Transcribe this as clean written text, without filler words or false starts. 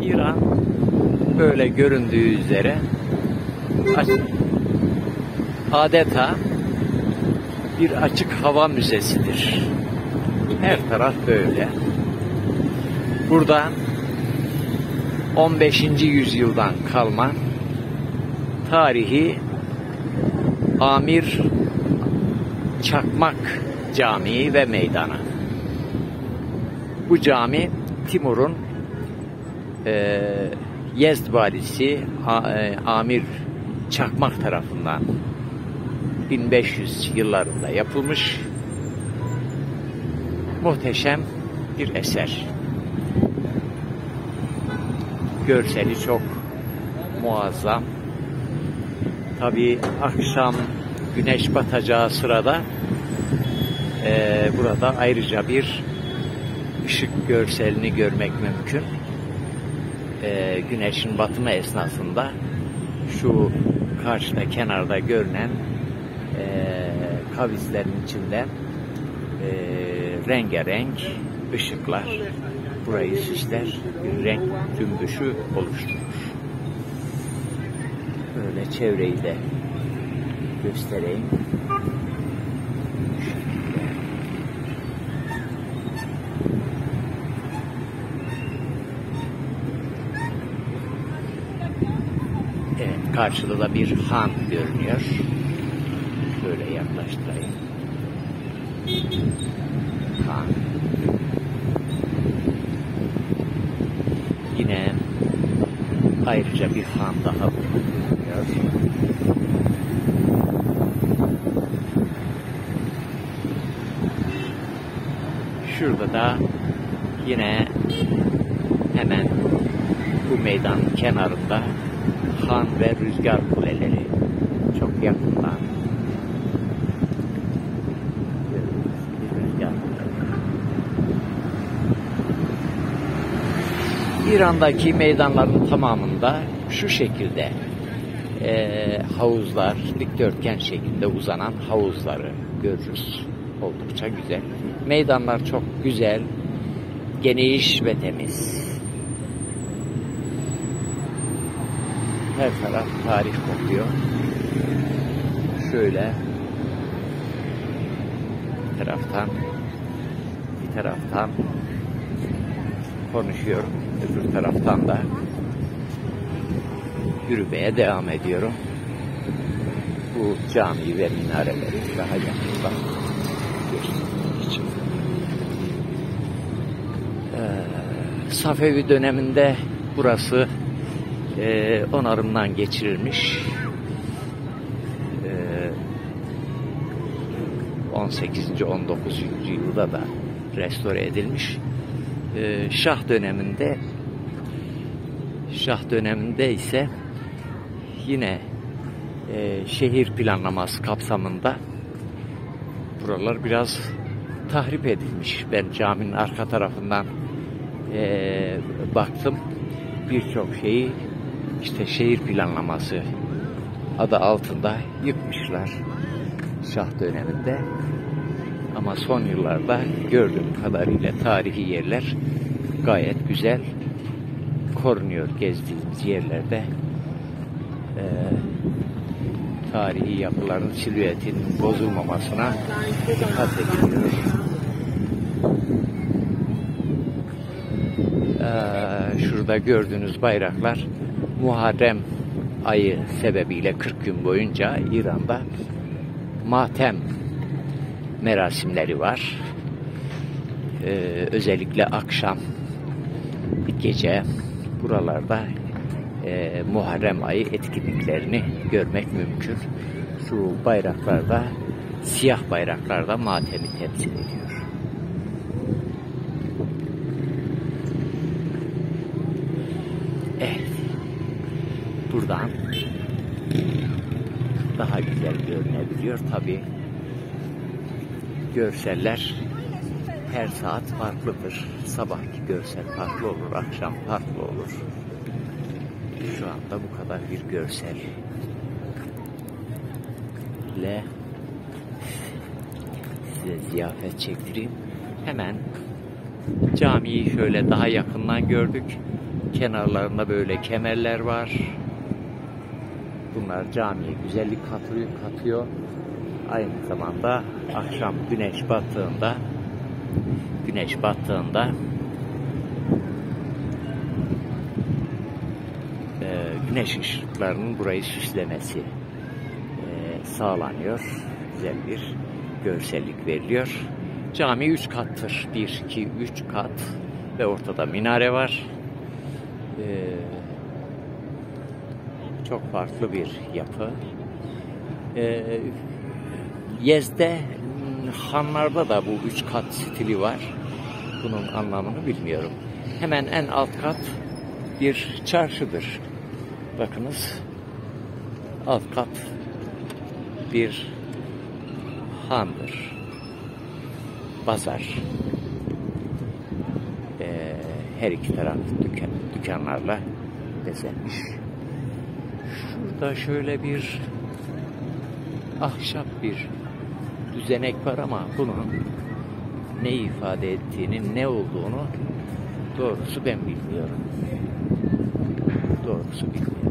İran böyle göründüğü üzere adeta bir açık hava müzesidir. Her taraf böyle. Burada 15. yüzyıldan kalma tarihi Amir Çakmak Camii ve Meydanı. Bu cami Timur'un Yezd valisi Amir Çakmak tarafından 1500 yıllarında yapılmış muhteşem bir eser. Görseli çok muazzam. Tabii akşam güneş batacağı sırada burada ayrıca bir ışık görselini görmek mümkün. Güneşin batımı esnasında şu karşıda kenarda görünen kavislerin içinden rengarenk ışıklar burayı süsler, bir renk cümbüşü oluşturur. Böyle çevreyi de göstereyim. Evet, karşıda da bir han görünüyor. Şöyle yaklaştırayım. Han. Yine ayrıca bir han daha bulunuyor. Şurada da yine hemen bu meydanın kenarında han ve rüzgar kuleleri çok yakından. İran'daki meydanların tamamında şu şekilde havuzlar, dikdörtgen şekilde uzanan havuzları görürüz. Oldukça güzel. Meydanlar çok güzel, geniş ve temiz. Her taraf tarih kokuyor. Şöyle bir taraftan konuşuyorum. Öbür taraftan da yürümeye devam ediyorum. Bu cami ve minareleri daha yakından göstermek için. Safevi döneminde burası onarımdan geçirilmiş. 18. 19. yılda da restore edilmiş. Şah döneminde ise yine şehir planlaması kapsamında buralar biraz tahrip edilmiş. Ben caminin arka tarafından baktım. Birçok şeyi işte şehir planlaması adı altında yıkmışlar Şah döneminde. Ama son yıllarda gördüğüm kadarıyla tarihi yerler gayet güzel korunuyor. Gezdiğimiz yerlerde tarihi yapıların silüetinin bozulmamasına dikkat ediliyor. Şurada gördüğünüz bayraklar Muharrem ayı sebebiyle 40 gün boyunca İran'da matem merasimleri var. Özellikle akşam gece buralarda Muharrem ayı etkinliklerini görmek mümkün. Şu bayraklarda, siyah bayraklarda matemi temsil ediyor. Evet. Buradan daha güzel görünebiliyor. Tabii görseller her saat farklıdır. Sabahki görsel farklı olur, akşam farklı olur. Şu anda bu kadar bir görsel ile size ziyafet çektireyim. Hemen camiyi şöyle daha yakından gördük. Kenarlarında böyle kemerler var. Bunlar camiye güzellik katıyor. Aynı zamanda akşam güneş battığında güneş ışıklarının burayı süslemesi sağlanıyor. Güzel bir görsellik veriliyor. Cami 3 kattır. 1, 2, 3 kat ve ortada minare var. Çok farklı bir yapı. Yezde, hanlarda da bu 3 kat stili var. Bunun anlamını bilmiyorum. Hemen en alt kat bir çarşıdır. Bakınız, alt kat bir handır. Pazar. Her iki taraf dükkanlarla bezenmiş. Şurada şöyle bir ahşap bir düzenek var ama bunun ne ifade ettiğini, ne olduğunu doğrusu ben bilmiyorum. Doğrusu bilmiyorum.